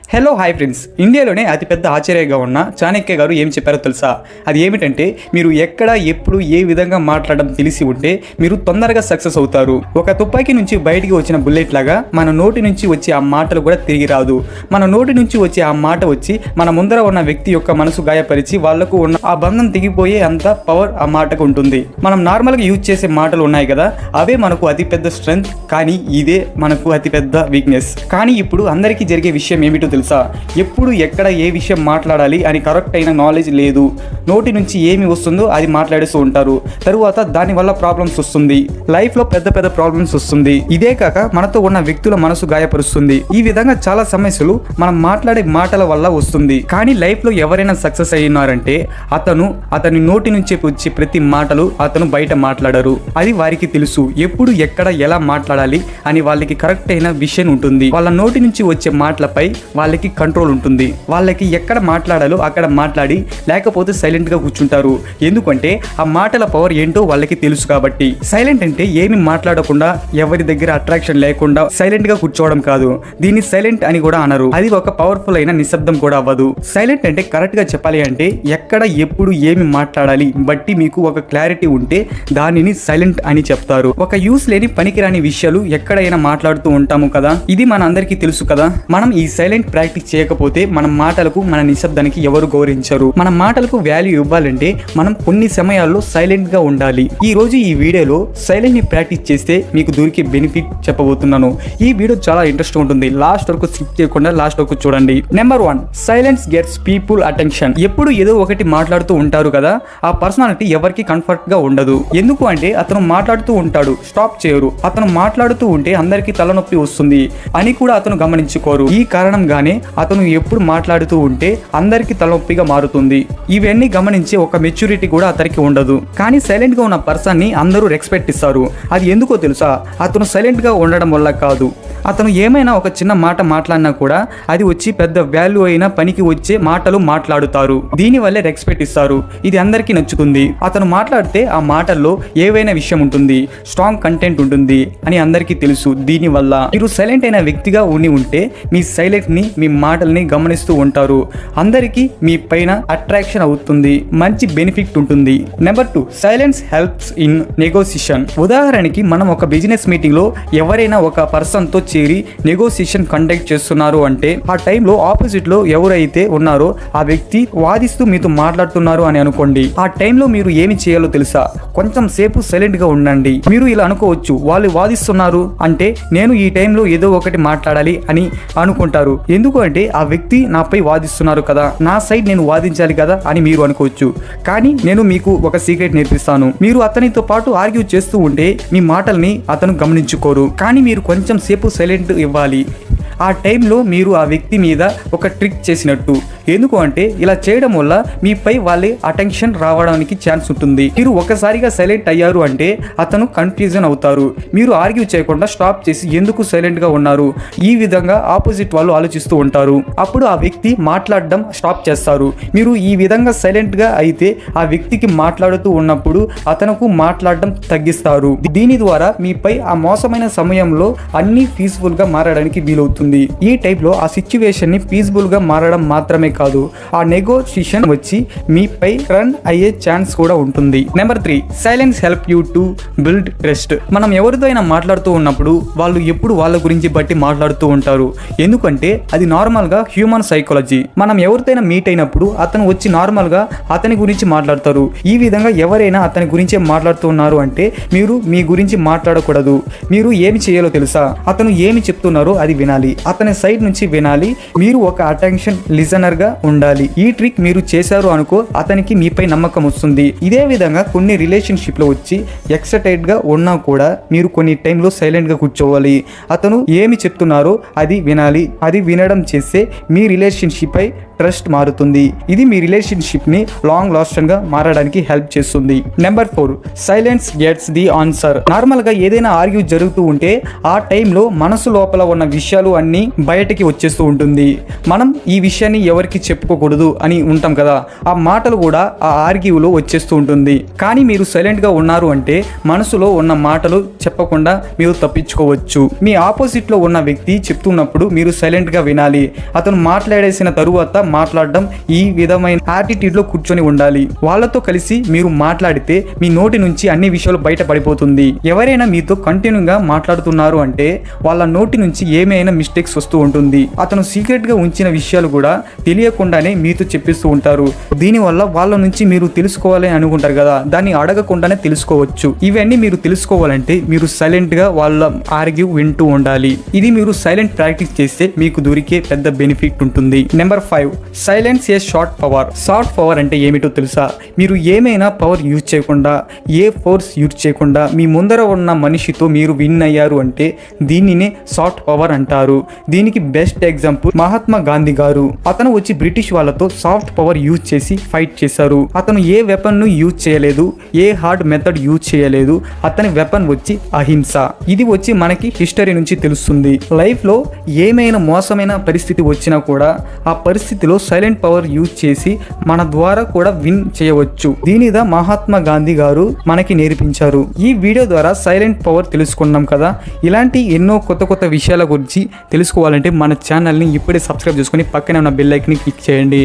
Hello hi friends, ఇండియాలోనే అతిపెద్ద ఆశ్చర్యంగా ఉన్న చాణక్య గారు ఏం చెప్పారో తెలుసా? అది ఏమిటంటే, మీరు ఎక్కడ ఎప్పుడు ఏ విధంగా మాట్లాడడం తెలిసి ఉంటే మీరు తొందరగా సక్సెస్ అవుతారు. ఒక తుపాకీ నుంచి బయటికి వచ్చిన బుల్లెట్ లాగా మన నోటి నుంచి వచ్చే ఆ మాటలు కూడా తిరిగి రాదు. మన నోటి నుంచి వచ్చే ఆ మాట వచ్చి మన ముందర ఉన్న వ్యక్తి యొక్క మనసు గాయపరిచి వాళ్లకు ఉన్న ఆ బంధం తెగిపోయే అంత పవర్ ఆ మాటకు ఉంటుంది. మనం నార్మల్గా యూజ్ చేసే మాటలు ఉన్నాయి కదా, అవే మనకు అతిపెద్ద స్ట్రెంగ్త్, కానీ ఇదే మనకు అతిపెద్ద వీక్నెస్. కానీ ఇప్పుడు అందరికీ జరిగే విషయం ఏమిటో తెలుసా? ఎప్పుడు ఎక్కడ ఏ విషయం మాట్లాడాలి అని కరెక్ట్ అయిన నాలెడ్జ్ లేదు. నోటి నుంచి ఏమి వస్తుందో అది మాట్లాడుతూ ఉంటారు. తరువాత దాని వల్ల ప్రాబ్లమ్స్ వస్తుంది. లైఫ్ లో పెద్ద పెద్ద ప్రాబ్లమ్స్ వస్తుంది. ఇదే కాక మనతో ఉన్న వ్యక్తుల మనసు గాయపరుస్తుంది. ఈ విధంగా చాలా సమస్యలు మనం మాట్లాడే మాటల వల్ల వస్తుంది. కానీ లైఫ్ లో ఎవరైనా సక్సెస్ అయినారంటే అతని నోటి నుంచి వచ్చే ప్రతి మాటలు అతను బయట మాట్లాడరు. అది వారికి తెలుసు. ఎప్పుడు ఎక్కడ ఎలా మాట్లాడాలి అని వాళ్ళకి కరెక్ట్ అయిన విషయం ఉంటుంది. వాళ్ళ నోటి నుంచి వచ్చే మాటలపై వాళ్ళకి కంట్రోల్ ఉంటుంది. వాళ్ళకి ఎక్కడ మాట్లాడాలో అక్కడ మాట్లాడి, లేకపోతే సైలెంట్ గా కూర్చుంటారు. ఎందుకంటే ఆ మాటల పవర్ ఏంటో వాళ్ళకి తెలుసు కాబట్టి. సైలెంట్ అంటే ఏమి మాట్లాడకుండా, ఎవరి దగ్గర అట్రాక్షన్ లేకుండా సైలెంట్ గా కూర్చోవడం కాదు. దీన్ని సైలెంట్ అని కూడా అనరు. అది ఒక పవర్ఫుల్ అయిన నిశ్శబ్దం కూడా అవ్వదు. సైలెంట్ అంటే కరెక్ట్ గా చెప్పాలి అంటే ఎక్కడ ఎప్పుడు ఏమి మాట్లాడాలి బట్టి మీకు ఒక క్లారిటీ ఉంటే దానిని సైలెంట్ అని చెప్తారు. ఒక యూస్ లేని పనికిరాని విషయాలు ఎక్కడైనా మాట్లాడుతూ ఉంటాము కదా, ఇది మన అందరికీ తెలుసు కదా. మనం ఈ సైలెంట్ ప్రాక్టీస్ చేయకపోతే మన మాటలకు, మన నిశ్శబ్దానికి ఎవరు గౌరవించరు. మన మాటలకు వాల్యూ ఇవ్వాలంటే మనం కొన్ని సమయాల్లో సైలెంట్ గా ఉండాలి. ఈ రోజు ఈ వీడియోలో సైలెంట్ ని ప్రాక్టీస్ చేస్తే మీకు దొరికే బెనిఫిట్ చెప్పబోతున్నాను. ఈ వీడియో చాలా ఇంట్రెస్ట్ ఉంటుంది. లాస్ట్ వరకు స్కిప్ చేయకుండా లాస్ట్ వరకు చూడండి. Number 1, silence gets people attention. ఎప్పుడు ఏదో ఒకటి మాట్లాడుతూ ఉంటారు కదా, ఆ పర్సనాలిటీ ఎవరికి కంఫర్ట్ గా ఉండదు. ఎందుకు అంటే అతను మాట్లాడుతూ ఉంటాడు, స్టాప్ చేయరు. అతను మాట్లాడుతూ ఉంటే అందరికీ తలనొప్పి వస్తుంది అని కూడా అతను గమనించుకోరు. ఈ కారణంగానే అతను ఎప్పుడు మాట్లాడుతూ ఉంటే అందరికీ తలనొప్పిగా మారుతుంది. ఇవన్నీ గమనించే ఒక మెచ్యూరిటీ కూడా అతనికి ఉండదు. కానీ సైలెంట్ గా ఉన్న పర్సన్ ని అందరూ రెస్పెక్ట్ ఇస్తారు. అది ఎందుకో తెలుసా? అతను సైలెంట్ గా ఉండడం వల్ల కాదు. అతను ఏమైనా ఒక చిన్న మాట మాట్లాడినా కూడా అది వచ్చి పెద్ద వాల్యూ అయిన పనికి వచ్చే మాటలు మాట్లాడుతారు. దీనివల్లే రెస్పెక్ట్ ఇస్తారు. ఇది అందరికీ నచ్చుతుంది. అతను మాట్లాడితే ఆ మాటల్లో ఏవైనా విషయం ఉంటుంది, స్ట్రాంగ్ కంటెంట్ ఉంటుంది అని అందరికీ తెలుసు. దీనివల్ల మీరు సైలెంట్ అయిన వ్యక్తిగా ఉంటే మీ సైలెంట్ ని, మీ మాటల్ని గమనిస్తూ ఉంటారు. అందరికీ మీ పైన అట్రాక్షన్ అవుతుంది. మంచి బెనిఫిట్ ఉంటుంది. Number 2, silence helps in negotiation. ఉదాహరణకి మనం ఒక బిజినెస్ మీటింగ్ లో ఎవరైనా ఒక పర్సన్ తో చేరి నెగోసియేషన్ కండక్ట్ చేస్తున్నారు అంటే ఆ టైంలో ఆపోజిట్ లో ఎవరైతే ఉన్నారో ఆ వ్యక్తి వాదిస్తూ మీతో మాట్లాడుతున్నారు అని అనుకోండి. ఆ టైంలో మీరు ఏమి చేయాలో తెలుసా? కొంచెం సేపు సైలెంట్ గా ఉండండి. మీరు ఇలా అనుకోవచ్చు, వాళ్ళు వాదిస్తున్నారు అంటే నేను ఈ టైంలో ఏదో ఒకటి మాట్లాడాలి అని అనుకుంటారు. ఎందుకు అంటే ఆ వ్యక్తి నాపై వాదిస్తున్నారు కదా, నా సైడ్ నేను వాదించాలి కదా అని మీరు అనుకోవచ్చు. కానీ నేను మీకు ఒక సీక్రెట్ నేర్పిస్తాను. మీరు అతనితో పాటు ఆర్గ్యూ చేస్తూ ఉంటే మీ మాటల్ని అతను గమనించుకోరు. కానీ మీరు కొంచెం సేపు సైలెంట్ ఇవ్వాలి. ఆ టైంలో మీరు ఆ వ్యక్తి మీద ఒక ట్రిక్ చేసినట్టు. ఎందుకు అంటే ఇలా చేయడం వల్ల మీపై వాళ్ళ అటెన్షన్ రావడానికి ఛాన్స్ ఉంటుంది. మీరు ఒకసారిగా సైలెంట్ అయ్యారు అంటే అతను కన్ఫ్యూజన్ అవుతారు. మీరు ఆర్గ్యూ చేయకుండా స్టాప్ చేసి ఎందుకు సైలెంట్ గా ఉన్నారు, ఈ విధంగా ఆపోజిట్ వాళ్ళు ఆలోచిస్తూ ఉంటారు. అప్పుడు ఆ వ్యక్తి మాట్లాడడం స్టాప్ చేస్తారు. మీరు ఈ విధంగా సైలెంట్ గా అయితే ఆ వ్యక్తికి మాట్లాడుతూ ఉన్నప్పుడు అతనుకు మాట్లాడడం తగ్గిస్తారు. దీని ద్వారా మీపై ఆ మోసమైన సమయంలో అన్ని పీస్ఫుల్ గా మారడానికి వీలవుతుంది. ఈ టైప్ లో ఆ సిచ్యువేషన్ ని పీస్ఫుల్ గా మారడం మాత్రమే కాదు, ఆ నెగోషియేషన్ వచ్చి మీపై రన్ అయ్యే ఛాన్స్ కూడా ఉంటుంది. Number 3, silence help you to build trust. మనం ఎవరితో అయినా మాట్లాడుతూ ఉన్నప్పుడు వాళ్ళు ఎప్పుడు వాళ్ళ గురించి బట్టి మాట్లాడుతూ ఉంటారు. ఎందుకంటే అది నార్మల్ గా హ్యూమన్ సైకాలజీ. మనం ఎవరితోనైనా మీట్ అయినప్పుడు అతను వచ్చి నార్మల్ గా అతని గురించి మాట్లాడతారు. ఈ విధంగా ఎవరైనా అతని గురించే మాట్లాడుతున్నారు అంటే మీరు మీ గురించి మాట్లాడకూడదు. మీరు ఏమి చేయాలో తెలుసా? అతను ఏమి చెప్తున్నారో అది వినాలి. అతని సైడ్ నుంచి వినాలి. మీరు ఒక అటెన్షన్ లిజనర్ గా ఉండాలి. ఈ ట్రిక్ మీరు చేశారు అనుకో, అతనికి మీపై నమ్మకం వస్తుంది. ఇదే విధంగా కొన్ని రిలేషన్షిప్ లో వచ్చి ఎక్సైటెడ్ గా ఉన్నా కూడా మీరు కొన్ని టైంలో సైలెంట్ గా కూర్చోవాలి. అతను ఏమి చెప్తున్నారో అది వినాలి. అది వినడం చేస్తే మీ రిలేషన్షిప్ పై ట్రస్ట్ మారుతుంది. ఇది మీ రిలేషన్షిప్ ని లాంగ్ లాస్టింగ్ గా మారడానికి హెల్ప్ చేస్తుంది. Number 4, silence gets the answer. Normal గా ఏదైనా ఆర్గ్యూ జరుగుతూ ఉంటే ఆ టైంలో మనసు లోపల ఉన్న విషయాలు అన్ని బయటకి వచ్చేస్తూ ఉంటుంది. మనం ఈ విషయాన్ని ఎవరికి చెప్పుకోకూడదు అని ఉంటాం కదా, ఆ మాటలు కూడా ఆ ఆర్గ్యూలో వచ్చేస్తూ ఉంటుంది. కానీ మీరు సైలెంట్ గా ఉన్నారు అంటే మనసులో ఉన్న మాటలు చెప్పకుండా మీరు తప్పించుకోవచ్చు. మీ ఆపోజిట్ లో ఉన్న వ్యక్తి చెప్తున్నప్పుడు మీరు సైలెంట్ గా వినాలి. అతను మాట్లాడేసిన తరువాత మాట్లాడడం, ఈ విధమైన యాటిట్యూడ్ లో కూర్చొని ఉండాలి. వాళ్ళతో కలిసి మీరు మాట్లాడితే మీ నోటి నుంచి అన్ని విషయాలు బయట పడిపోతుంది. ఎవరైనా మీతో కంటిన్యూగా మాట్లాడుతున్నారు అంటే వాళ్ళ నోటి నుంచి ఏమైనా మిస్టేక్స్ వస్తూ ఉంటుంది. అతను సీక్రెట్ గా ఉంచిన విషయాలు కూడా తెలియకుండానే మీతో చెప్పిస్తూ ఉంటారు. దీనివల్ల వాళ్ళ నుంచి మీరు తెలుసుకోవాలి అనుకుంటారు కదా, దాన్ని అడగకుండానే తెలుసుకోవచ్చు. ఇవన్నీ మీరు తెలుసుకోవాలంటే మీరు సైలెంట్ గా వాళ్ళ ఆర్గ్యూ వింటూ ఉండాలి. ఇది మీరు సైలెంట్ ప్రాక్టీస్ చేస్తే మీకు దొరికే పెద్ద బెనిఫిట్ ఉంటుంది. నెంబర్ 5, సైలెన్స్ ఏ షార్ట్ పవర్. షార్ట్ పవర్ అంటే ఏమిటో తెలుసా? మీరు ఏమైనా పవర్ యూజ్ చేయకుండా, ఏ ఫోర్స్ యూజ్ చేయకుండా మీ ముందర ఉన్న మనిషితో మీరు విన్ అయ్యారు అంటే దీనినే షార్ట్ పవర్ అంటారు. దీనికి బెస్ట్ ఎగ్జాంపుల్ మహాత్మా గాంధీ గారు. అతను వచ్చి బ్రిటిష్ వాళ్ళతో సాఫ్ట్ పవర్ యూజ్ చేసి ఫైట్ చేశారు. అతను ఏ వెపన్ ను యూజ్ చేయలేదు, ఏ హార్డ్ మెథడ్ యూజ్ చేయలేదు. అతని వెపన్ వచ్చి అహింస. ఇది వచ్చి మనకి హిస్టరీ నుంచి తెలుస్తుంది. లైఫ్ లో ఏమైనా మోసమైన పరిస్థితి వచ్చినా కూడా ఆ పరిస్థితిలో సైలెంట్ పవర్ యూజ్ చేసి మన ద్వారా కూడా విన్ చేయవచ్చు. దీనిదా మహాత్మా గాంధీ గారు మనకి నేర్పించారు. ఈ వీడియో ద్వారా సైలెంట్ పవర్ తెలుసుకున్నాం కదా. ఇలాంటి ఎన్నో కొత్త కొత్త విషయాల గురించి తెలుసుకోవాలంటే మన ఛానల్ని ఇప్పుడే సబ్స్క్రైబ్ చేసుకొని పక్కనే ఉన్న బెల్ ఐకాన్ని క్లిక్ చేయండి.